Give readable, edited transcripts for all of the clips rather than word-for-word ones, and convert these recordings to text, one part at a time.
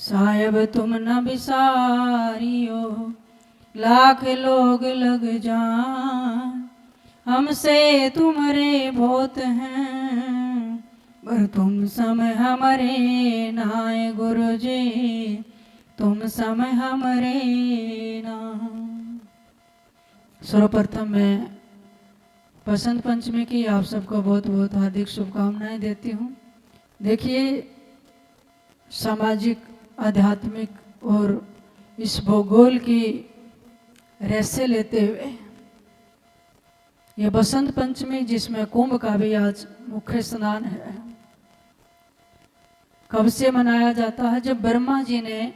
साहेब तुम न बिसारियो, लाख लोग लग जान, हमसे तुमरे बहुत हैं, पर तुम समय हमारे नाय गुरु जी, तुम समय हमारे ना। सर्वप्रथम मैं बसंत पंचमी की आप सबको बहुत बहुत हार्दिक शुभकामनाएं देती हूँ। देखिए, सामाजिक, आध्यात्मिक और इस भूगोल की रहस्य लेते हुए ये बसंत पंचमी, जिसमें कुंभ का भी आज मुख्य स्नान है, कब से मनाया जाता है? जब ब्रह्मा जी ने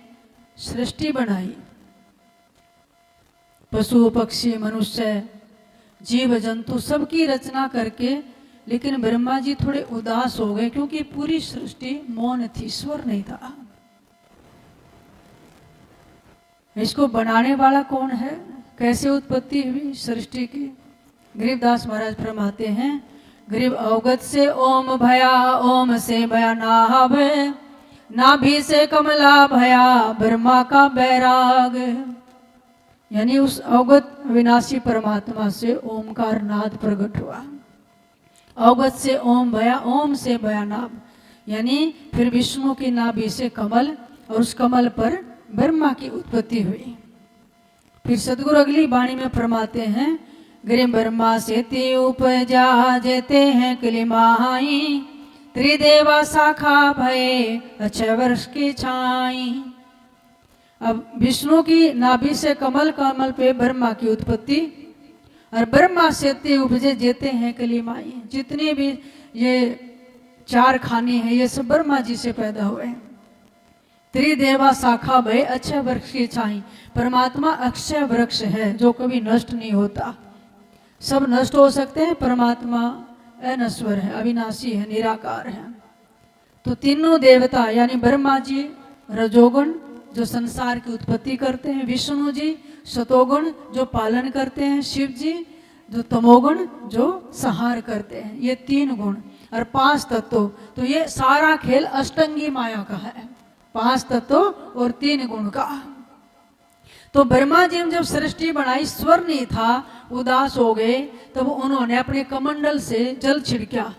सृष्टि बनाई, पशु पक्षी मनुष्य जीव जंतु सबकी रचना करके, लेकिन ब्रह्मा जी थोड़े उदास हो गए क्योंकि पूरी सृष्टि मौन थी, स्वर नहीं था। इसको बनाने वाला कौन है? कैसे उत्पत्ति हुई सृष्टि की? गरीबदास महाराज फरमाते हैं, गरीब अवगत से ओम भया, ओम से भया नाभ, नाभि से कमला भया, ब्रह्मा का बैराग। यानी उस अवगत विनाशी परमात्मा से ओमकार नाद प्रकट हुआ। अवगत से ओम भया, ओम से भया नाभ, यानी फिर विष्णु की नाभि से कमल, और उस कमल पर ब्रह्मा की उत्पत्ति हुई। फिर सदगुरु अगली वाणी में फरमाते हैं, गरीब ब्रह्मा से ते उपजा, जेते हैं कलिमाई, त्रिदेवा शाखा भये, अच्छे वर्ष की छाई। अब विष्णु की नाभि से कमल, कमल पे ब्रह्मा की उत्पत्ति, और ब्रह्मा से ते उपजे, जेते हैं कलिमाई। जितने भी ये चार खाने हैं ये सब ब्रह्मा जी से पैदा हुए। त्रिदेवा शाखा भय, अक्षय वृक्ष की छाई। परमात्मा अक्षय वृक्ष है जो कभी नष्ट नहीं होता। सब नष्ट हो सकते हैं, परमात्मा अनश्वर है, अविनाशी है, निराकार है। तो तीनों देवता यानी ब्रह्मा जी रजोगुण जो संसार की उत्पत्ति करते हैं, विष्णु जी सतोगुण जो पालन करते हैं, शिव जी जो तमोगुण जो संहार करते हैं, ये तीन गुण और पांच तत्व। तो ये सारा खेल अष्टंगी माया का है, पांच तत्व और तीन गुण का। तो ब्रह्मा जी ने जब सृष्टि बनाई, स्वर नहीं था, उदास हो गए, तब उन्होंने अपने कमंडल से जल छिड़का,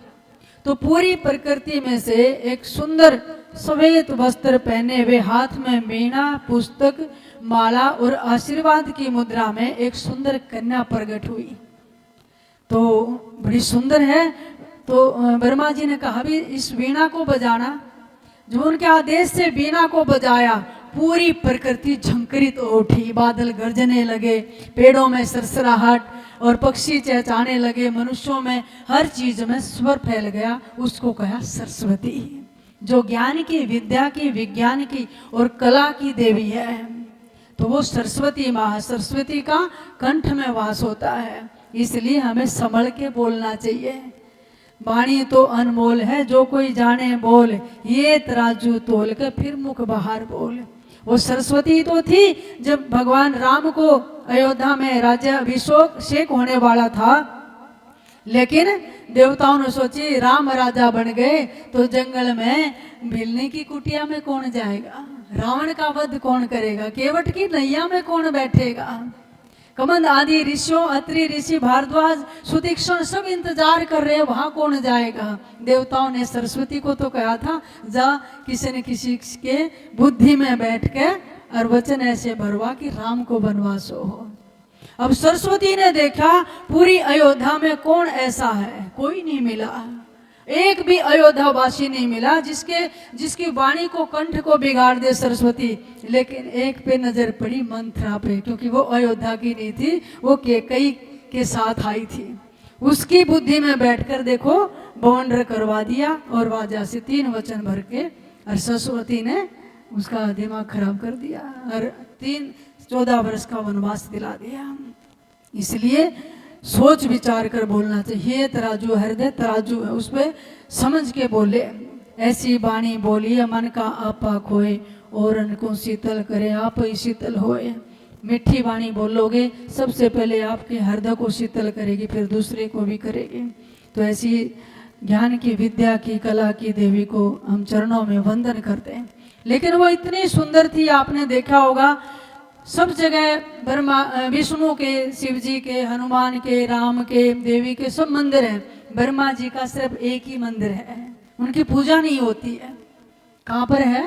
तो पूरी प्रकृति में से एक सुंदर सफेद वस्त्र पहने हुए, हाथ में वीणा, पुस्तक, माला और आशीर्वाद की मुद्रा में एक सुंदर कन्या प्रकट हुई। तो बड़ी सुंदर है। तो ब्रह्मा जी ने कहा भी इस वीणा को बजाना। जो उनके आदेश से वीणा को बजाया, पूरी प्रकृति झंकृत उठी, बादल गरजने लगे, पेड़ों में सरसराहट और पक्षी चहचहाने लगे, मनुष्यों में हर चीज में स्वर फैल गया। उसको कहा सरस्वती, जो ज्ञान की, विद्या की, विज्ञान की और कला की देवी है। तो वो सरस्वती माँ, सरस्वती का कंठ में वास होता है, इसलिए हमें संभल के बोलना चाहिए। वाणी तो अनमोल है, जो कोई जाने बोल, ये तराजू तोल के फिर मुख बाहर बोल। वो सरस्वती तो थी जब भगवान राम को अयोध्या में राज्याभिषेक होने वाला था, लेकिन देवताओं ने सोची राम राजा बन गए तो जंगल में भिलने की कुटिया में कौन जाएगा, रावण का वध कौन करेगा, केवट की नैया में कौन बैठेगा। कमंद आदि ऋषियों, अत्रि ऋषि, भारद्वाज, सुतीक्षण सब इंतजार कर रहे हैं, वहां कौन जाएगा। देवताओं ने सरस्वती को तो कहा था, जा किसी न किसी के बुद्धि में बैठ के और वचन ऐसे भरवा कि राम को वनवास हो। अब सरस्वती ने देखा पूरी अयोध्या में कौन ऐसा है, कोई नहीं मिला, एक भी अयोध्या वासी नहीं मिला जिसकी वाणी को, कंठ को बिगाड़ दे सरस्वती। लेकिन एक पे नजर पड़ी, मंथरा पे, क्योंकि वो अयोध्या की नहीं थी, वो केकई के साथ आई थी। उसकी बुद्धि में बैठकर देखो बवंडर करवा दिया और वाजा से 3 वचन भर के, और सरस्वती ने उसका दिमाग खराब कर दिया और 14 वर्ष का वनवास दिला दिया। इसलिए सोच विचार कर बोलना चाहिए। तराजू हृदय तराजू है, उस पर समझ के बोले। ऐसी वाणी बोलिए मन का आपा खोए, और को शीतल करे आप ही शीतल होए। मीठी वाणी बोलोगे, सबसे पहले आपके हृदय को शीतल करेगी, फिर दूसरे को भी करेगी। तो ऐसी ज्ञान की, विद्या की, कला की देवी को हम चरणों में वंदन करते हैं। लेकिन वो इतनी सुंदर थी, आपने देखा होगा सब जगह ब्रह्मा विष्णु के, शिव जी के, हनुमान के, राम के, देवी के सब मंदिर हैं। ब्रह्मा जी का सिर्फ एक ही मंदिर है, उनकी पूजा नहीं होती है। कहाँ पर है?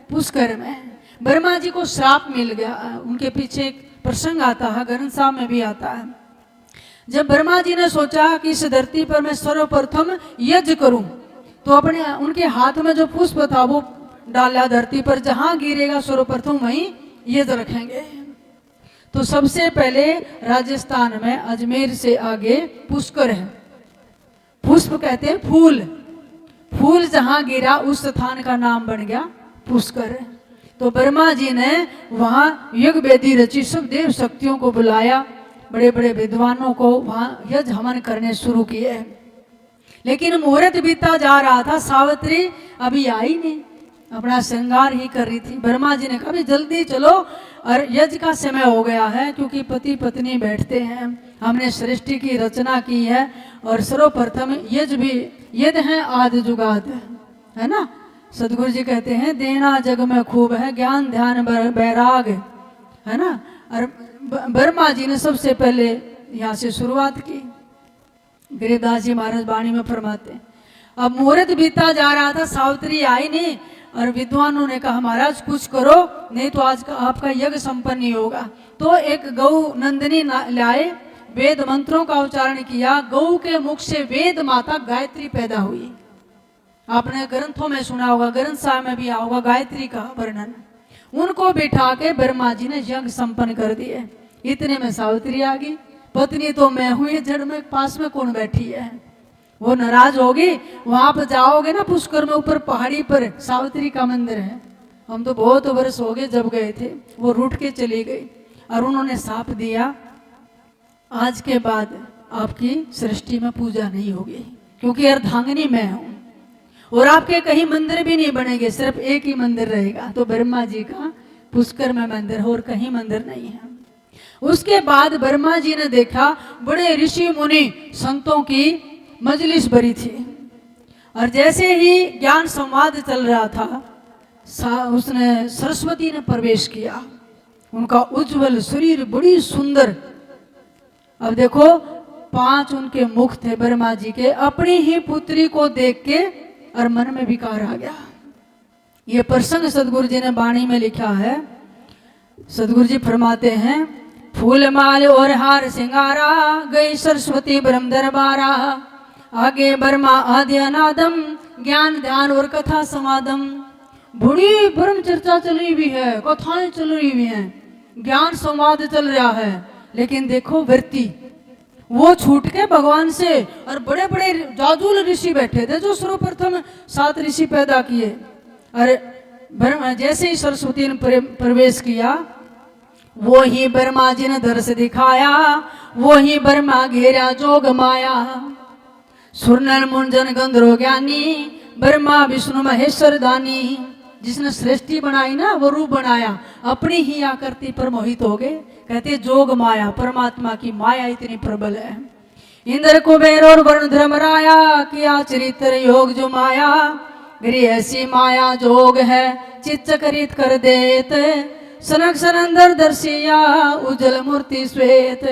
पुष्कर में। ब्रह्मा जी को श्राप मिल गया, उनके पीछे एक प्रसंग आता है, ग्रंथ साहब में भी आता है। जब ब्रह्मा जी ने सोचा कि इस धरती पर मैं सर्वप्रथम यज्ञ करूं, तो अपने उनके हाथ में जो पुष्प था वो डाला धरती पर, जहां गिरेगा सर्वप्रथम वहीं यज्ञ रखेंगे। तो सबसे पहले राजस्थान में अजमेर से आगे पुष्कर है। पुष्प कहते हैं फूल, फूल जहां गिरा उस स्थान का नाम बन गया पुष्कर। तो ब्रह्मा जी ने वहां यज्ञ वेदी रची, सब देव शक्तियों को बुलाया, बड़े बड़े विद्वानों को वहां यज्ञ हवन करने शुरू किए। लेकिन मुहूर्त बीता जा रहा था, सावित्री अभी आई नहीं, अपना श्रृंगार ही कर रही थी। ब्रह्मा जी ने कहा भी जल्दी चलो, और यज्ञ का समय हो गया है, क्योंकि पति पत्नी बैठते हैं, हमने सृष्टि की रचना की है, और सर्वप्रथम यज्ञ भी यज्ञ है आदि जुगाद, है ना। सदगुरु जी कहते हैं देना जग में खूब है, ज्ञान ध्यान बैराग, है ना। और ब्रह्मा जी ने सबसे पहले यहाँ से शुरुआत की। गरीबदास जी महाराज वाणी में फरमाते हैं, अब मुहूर्त बीता जा रहा था, सावित्री आई नहीं, और विद्वानों ने कहा महाराज कुछ करो, नहीं तो आज का आपका यज्ञ संपन्न नहीं होगा। तो एक गौ नंदिनी लाए, वेद मंत्रों का उच्चारण किया, गौ के मुख से वेद माता गायत्री पैदा हुई। आपने ग्रंथों में सुना होगा, ग्रंथ साहब में भी आया होगा गायत्री का वर्णन। उनको बिठा के ब्रह्मा जी ने यज्ञ संपन्न कर दिए। इतने में सावित्री आ गई, पत्नी तो मैं हुई, जड़ में पास में कौन बैठी है, वो नाराज होगी। वहां पर जाओगे ना पुष्कर में, ऊपर पहाड़ी पर सावित्री का मंदिर है, हम तो बहुत वर्ष हो गए जब गए थे, वो रूठ के चली गई, और उन्होंने साप दिया आज के बाद आपकी सृष्टि में पूजा नहीं होगी, क्योंकि अर्धांगिनी मैं हूं, और आपके कहीं मंदिर भी नहीं बनेंगे, सिर्फ एक ही मंदिर रहेगा। तो ब्रह्मा जी का पुष्कर में मंदिर है, और कहीं मंदिर नहीं है। उसके बाद ब्रह्मा जी ने देखा बड़े ऋषि मुनि संतों की मजलिस भरी थी, और जैसे ही ज्ञान संवाद चल रहा था, उसने सरस्वती ने प्रवेश किया। उनका उज्जवल शरीर, बड़ी सुंदर। अब देखो 5 उनके मुख थे ब्रह्मा जी के, अपनी ही पुत्री को देख के और मन में विकार आ गया। ये प्रसंग सदगुरु जी ने वाणी में लिखा है। सदगुरु जी फरमाते हैं, फूल माल और हार सिंगारा, गई सरस्वती ब्रह्म दरबारा, आगे ब्रह्मा आदि अनादम, ज्ञान ध्यान और कथा समादम। बड़ी ब्रह्म चर्चा चली हुई है, कथाएं चल रही हुई हैं, ज्ञान संवाद चल रहा है, लेकिन देखो वृत्ति वो छूट के भगवान से, और बड़े बड़े जाजूल ऋषि बैठे थे जो सर्वप्रथम 7 ऋषि पैदा किए। और जैसे ही सरस्वती ने प्रवेश किया, वो ही ब्रह्मा जी ने दर्श दिखाया, वो ही ब्रह्मा घेरा जोग माया। सुरनर मुंजन गंधर्व ज्ञानी, ब्रह्मा विष्णु महेश्वर दानी। जिसने सृष्टि बनाई ना, वो रूप बनाया, अपनी ही आकृति पर मोहित हो गए। कहते जोग माया, परमात्मा की माया इतनी प्रबल है। इंद्र कुबेर और वरुण धर्मराया, किया चरित्र योग जो माया। गिरी ऐसी माया जोग है, चित्त चकित कर देते। सनक सनंदर दर्शिया, उज्जवल मूर्ति श्वेत।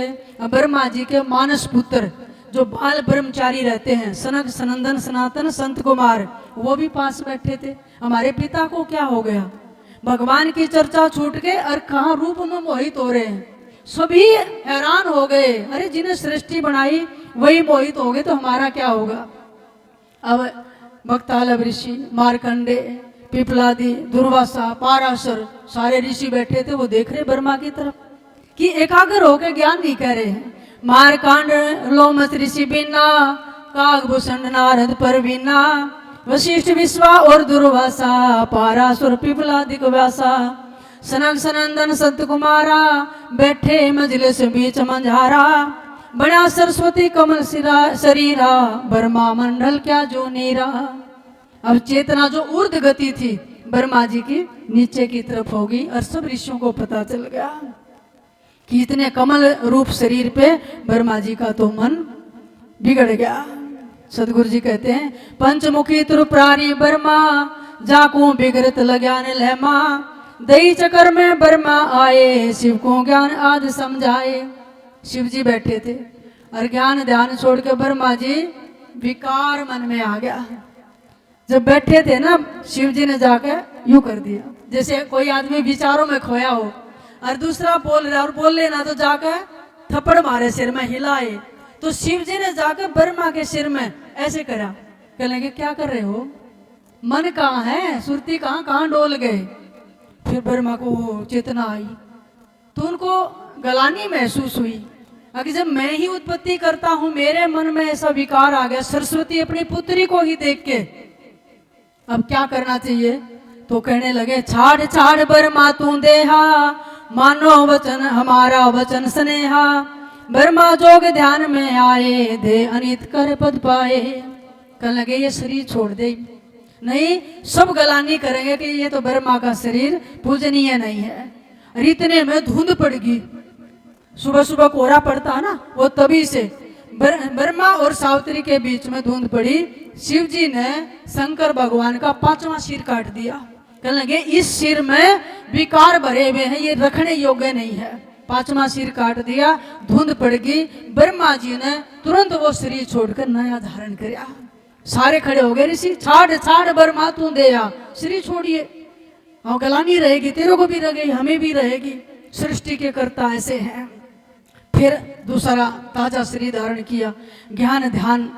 ब्रह्मा जी के मानस पुत्र जो बाल ब्रह्मचारी रहते हैं, सनक सनंदन सनातन संत कुमार, वो भी पास बैठे थे। हमारे पिता को क्या हो गया, भगवान की चर्चा छूट के और कहाँ रूप में मोहित हो रहे हैं। सभी हैरान हो गए, अरे जिन्हें सृष्टि बनाई वही मोहित हो गए, तो हमारा क्या होगा। अब भक्तालभ ऋषि, मार्कंडे, पिपलादी, दुर्वासा, पाराशर, सारे ऋषि बैठे थे। वो देख रहे ब्रह्मा की तरफ कि एकाग्र होकर ज्ञान नहीं कह रहे हैं। मारकांड लोमस ऋषि बिना, कागभूषण नारद परवीना, वशिष्ठ विश्वा और दुर्वासा, पाराशुर पिपलादिक व्यासा। सनक सनंदन संत कुमारा, बैठे मजलिस बीच मंझारा। बड़ा सरस्वती कमल शरीरा, ब्रह्मा मंडल क्या जो नीरा। अब चेतना जो ऊर्ध गति थी ब्रह्मा जी की, नीचे की तरफ होगी, और सब ऋषियों को पता चल गया कि इतने कमल रूप शरीर पे ब्रह्मा जी का तो मन बिगड़ गया। सदगुरु जी कहते हैं, पंचमुखी त्रिपुरारी ब्रह्मा, जाकू बिगड़त लग्यान लहमा, दही चक्कर में बर्मा आए, शिव को ज्ञान आदि समझाए। शिव जी बैठे थे और ज्ञान ध्यान छोड़ के ब्रह्मा जी विकार मन में आ गया। जब बैठे थे ना, शिव जी ने जाके यूं कर दिया जैसे कोई आदमी विचारों में खोया हो और दूसरा बोल रहा और बोल लेना तो जाकर थप्पड़ मारे, सिर में हिलाए। तो शिव जी ने जाकर ब्रह्मा के सिर में ऐसे करा। कहने लगे क्या कर रहे हो, मन कहाँ है, सुरती कहाँ कहाँ डोल गए। फिर ब्रह्मा को चेतना आई तो उनको गलानी महसूस हुई कि जब मैं ही उत्पत्ति करता हूं, मेरे मन में ऐसा विकार आ गया, सरस्वती अपनी पुत्री को ही देख के, अब क्या करना चाहिए। तो कहने लगे छाड़ छाड़ ब्रह्मा तू देहा, मानो वचन हमारा वचन स्नेहा, ब्रह्मा जोग ध्यान में आए, दे अनित कर पद पाए। कहने लगे ये शरीर छोड़ दे, नहीं सब गलानी करेंगे कि ये तो ब्रह्मा का शरीर पूजनीय नहीं है। और इतने में धुंध पड़ गई, सुबह सुबह कोहरा पड़ता है ना, वो तभी से ब्रह्मा और सावित्री के बीच में धुंध पड़ी। शिव जी ने शंकर भगवान का 5वां सिर काट दिया। कहने लगे इस सिर में विकार भरे हुए हैं, ये रखने योग्य नहीं है। 5वां सिर काट दिया, धुंध पड़ गई। ब्रह्मा जी ने तुरंत वो शरीर छोड़कर नया धारण किया। सारे खड़े हो गए, ऋषि छाड़ छाड़ ब्रह्मा तू दे, शरीर छोड़िए, गलानी रहेगी, तेरे को भी रहेगी, हमें भी रहेगी, सृष्टि के कर्ता ऐसे हैं। फिर दूसरा ताजा शरीर धारण किया, ज्ञान ध्यान,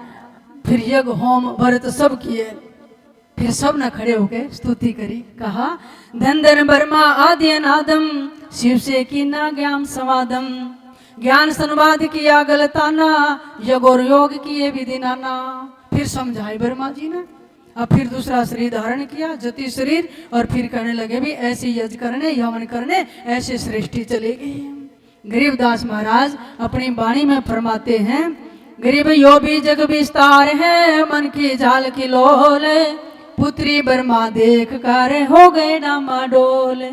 फिर यज्ञ होम व्रत सब किए। फिर सब न खड़े होके स्तुति करी, कहा धन धन ब्रह्मा आदि अनादम, शिव से की ना ज्ञान संवादम, ज्ञान संवाद किया गलताना, यज्ञ और योग किए विधि नाना। फिर समझाए ब्रह्मा जी ने। अब फिर दूसरा शरीर धारण किया, जति शरीर, और फिर कहने लगे भी ऐसे यज्ञ करने, यवन करने, ऐसे सृष्टि चलेगी। गरीबदास महाराज अपनी वाणी में फरमाते हैं, गरीब यो भी जग विस्तार है, मन की झाल की लोल, पुत्री ब्रह्मा देख कर हो गए डामाडोल।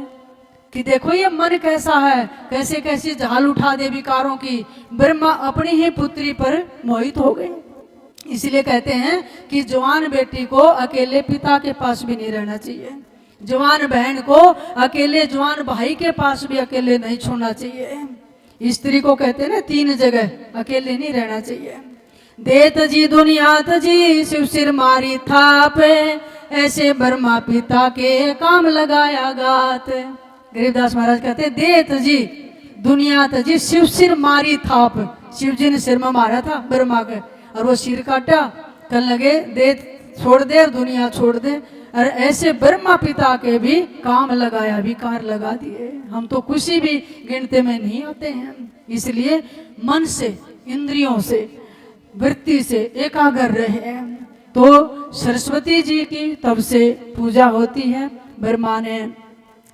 कि देखो ये मन कैसा है, कैसे कैसी झाल उठा दे विकारों की। ब्रह्मा अपनी ही पुत्री पर मोहित हो गए। इसलिए कहते हैं कि जवान बेटी को अकेले पिता के पास भी नहीं रहना चाहिए, जवान बहन को अकेले, जवान भाई के पास भी अकेले नहीं छोड़ना चाहिए। स्त्री को कहते हैं ना 3 जगह अकेले नहीं रहना चाहिए। देत जी दुनियात जी, शिव सिर मारी थाप, ऐसे ब्रह्मा पिता के काम लगाया गात। गरीबदास महाराज कहते हैं देत जी दुनियात जी, शिव सिर मारी थाप, शिव जी ने सिर में मारा था ब्रह्मा के, और वो सिर काटा। कहने लगे दे छोड़ दे, दुनिया छोड़ दे, और ऐसे ब्रह्मा पिता के भी काम लगाया, विकार लगा दिए। हम तो किसी भी गिनते में नहीं आते हैं। इसलिए मन से, इंद्रियों से, वृत्ति से एकाग्र रहे। तो सरस्वती जी की तब से पूजा होती है। ब्रह्मा ने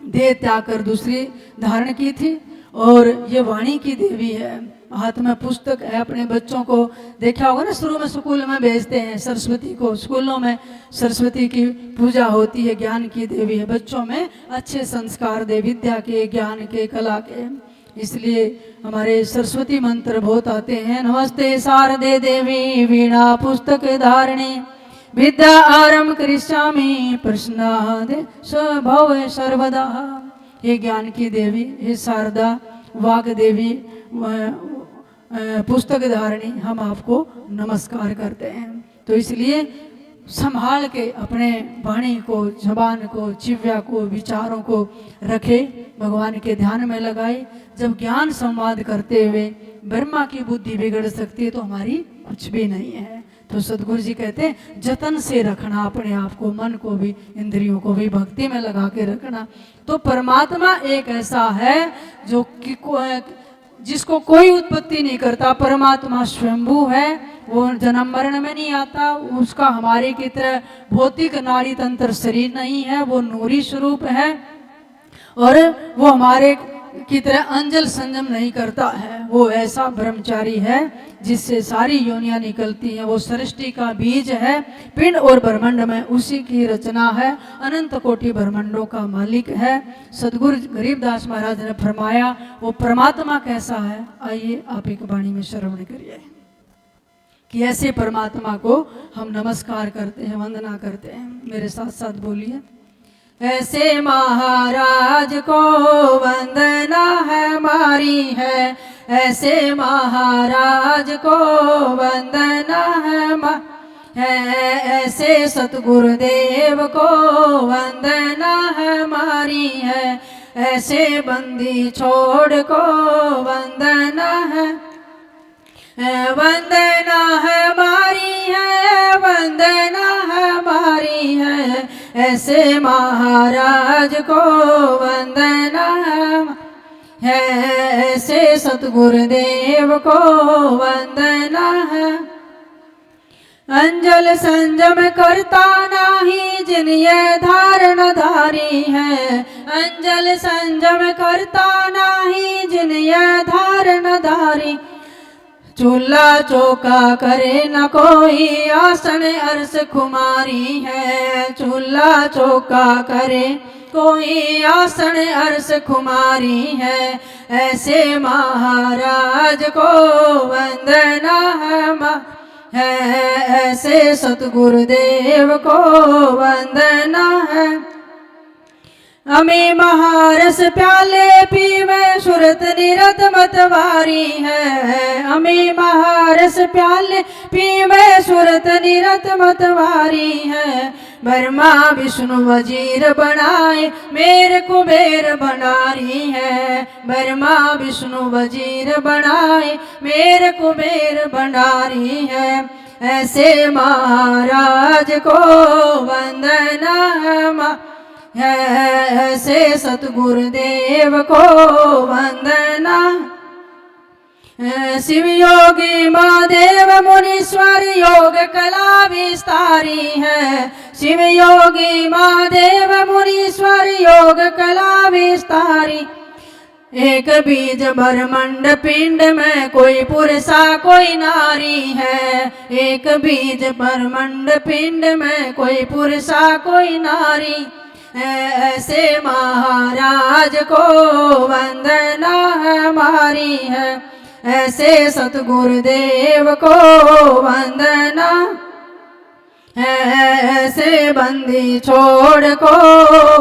देह त्याग कर दूसरी धारण की थी, और ये वाणी की देवी है, हाथ में पुस्तक है। अपने बच्चों को देखा होगा ना, शुरू में स्कूल में भेजते हैं सरस्वती को, स्कूलों में सरस्वती की पूजा होती है, ज्ञान की देवी है। बच्चों में अच्छे संस्कार दे, विद्या के, ज्ञान के, कला के। इसलिए हमारे सरस्वती मंत्र बहुत आते हैं। नमस्ते शारदे देवी वीणा पुस्तक धारिणी, विद्या आरंभ करिष्यामि प्रश्नादे स्वभव सर्वदा। ये ज्ञान की देवी, हे शारदा, वाग देवी, पुस्तक धारिणी, हम आपको नमस्कार करते हैं। तो इसलिए संभाल के अपने वाणी को, जबान को, जिह्वा को, विचारों को रखे, भगवान के ध्यान में लगाए। जब ज्ञान संवाद करते हुए ब्रह्मा की बुद्धि बिगड़ सकती है तो हमारी कुछ भी नहीं है। तो सदगुरु जी कहते हैं जतन से रखना अपने आप को, मन को भी, इंद्रियों को भी भक्ति में लगा के रखना। तो परमात्मा एक ऐसा है जो कि जिसको कोई उत्पत्ति नहीं करता। परमात्मा स्वयंभू है, वो जन्म मरण में नहीं आता। उसका हमारे की तरह भौतिक नाड़ी तंत्र शरीर नहीं है, वो नूरी स्वरूप है, और वो हमारे की तरह अंजल संयम नहीं करता है। वो ऐसा ब्रह्मचारी है जिससे सारी योनियां निकलती हैं। वो सृष्टि का बीज है, पिंड और ब्रह्मांड में उसी की रचना है, अनंत कोटि ब्रह्मांडों का मालिक है। सदगुरु गरीबदास महाराज ने फरमाया वो परमात्मा कैसा है, आइए आप एक वाणी में श्रवण करिए। कि ऐसे परमात्मा को हम नमस्कार करते हैं, वंदना करते हैं। मेरे साथ साथ बोलिए, ऐसे महाराज को वंदना हमारी है, ऐसे महाराज को वंदना है, ऐसे सतगुरुदेव को वंदना हमारी है, ऐसे बंदी छोड़ को वंदना है, वंदना हमारी है, वंदना हमारी है, ऐसे महाराज को वंदना है, ऐसे सतगुरुदेव को वंदना है। अंजल संजम करता नाही जिन ये धारण धारी है, अंजल संजम करता नाही जिन ये धारण धारी, चूल्हा चौका करे न कोई आसन अर्श कुमारी है, चूल्हा चौका करे कोई आसन अर्श कुमारी है, ऐसे महाराज को वंदना है, ऐसे सतगुरुदेव को वंदना है। अमी महारस प्याले पीवे सुरत निरत मतवारी है, अमी महारस प्याले पीवे सुरत निरत मतवारी है, ब्रह्मा विष्णु वजीर बनाए मेरे कुबेर बनारी है, ब्रह्मा विष्णु वजीर बनाए मेरे कुबेर बनारी है, ऐसे महाराज को वंदना है, ऐसे सतगुरुदेव को वंदना। शिव योगी महादेव मुनीश्वर योग कला विस्तारी है, शिव योगी महादेव मुनीश्वर योग कला विस्तारी, एक बीज ब्रह्मांड पिंड में कोई पुरुषा कोई नारी है, एक बीज ब्रह्मांड पिंड में कोई पुरुषा कोई नारी, ऐसे महाराज को वंदना हमारी है, ऐसे सतगुरुदेव को वंदना है, ऐसे बंदी छोड़ को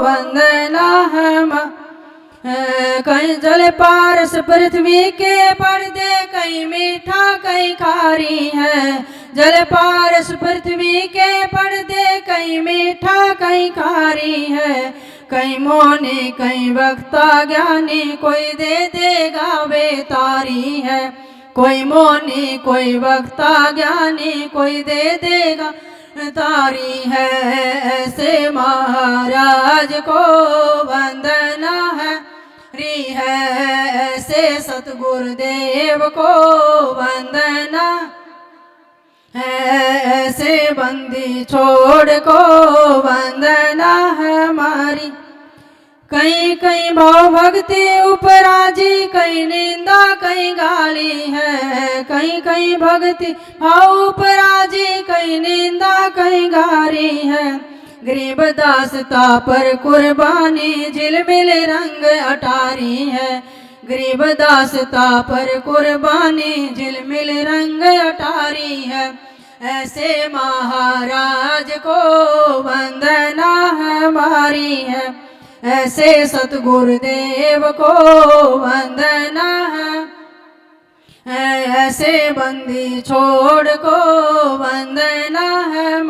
वंदना हम। कहीं जल पारस पृथ्वी के पर्दे, कहीं मीठा कहीं खारी है, जल पारस पृथ्वी के पर्दे, कहीं मीठा कहीं खारी है, कहीं मौनी कहीं वक्ता ज्ञानी, कोई दे देगा बेतारी है, कोई मौनी कोई वक्ता ज्ञानी, कोई दे देगा तारी है, ऐसे महाराज को वंदना है है, ऐसे सतगुरुदेव को वंदना है, ऐसे बंदी छोड़ को वंदना हमारी। कहीं कहीं भाव भक्ति उपराजी, कहीं निंदा कहीं गाली है, कहीं कहीं भक्ति भाव उपराजी, कहीं निंदा कहीं गाली है, गरीब दासता पर कुर्बानी झिलमिल रंग अटारी है, गरीब दासता पर कुर्बानी झिलमिल रंग अटारी है, ऐसे महाराज को वंदना हमारी है, ऐसे सतगुरुदेव को वंदना है, ऐसे बंदी छोड़ को वंदना है,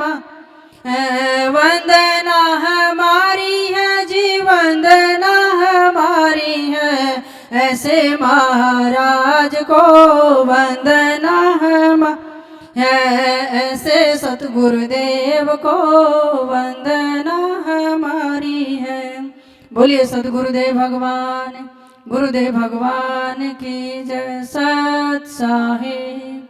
वंदना हमारी है जी, वंदना हमारी है, ऐसे महाराज को वंदना है, ऐसे सतगुरुदेव को वंदना हमारी है। बोलिए सतगुरुदेव भगवान, गुरुदेव भगवान की जय। सत साहिब।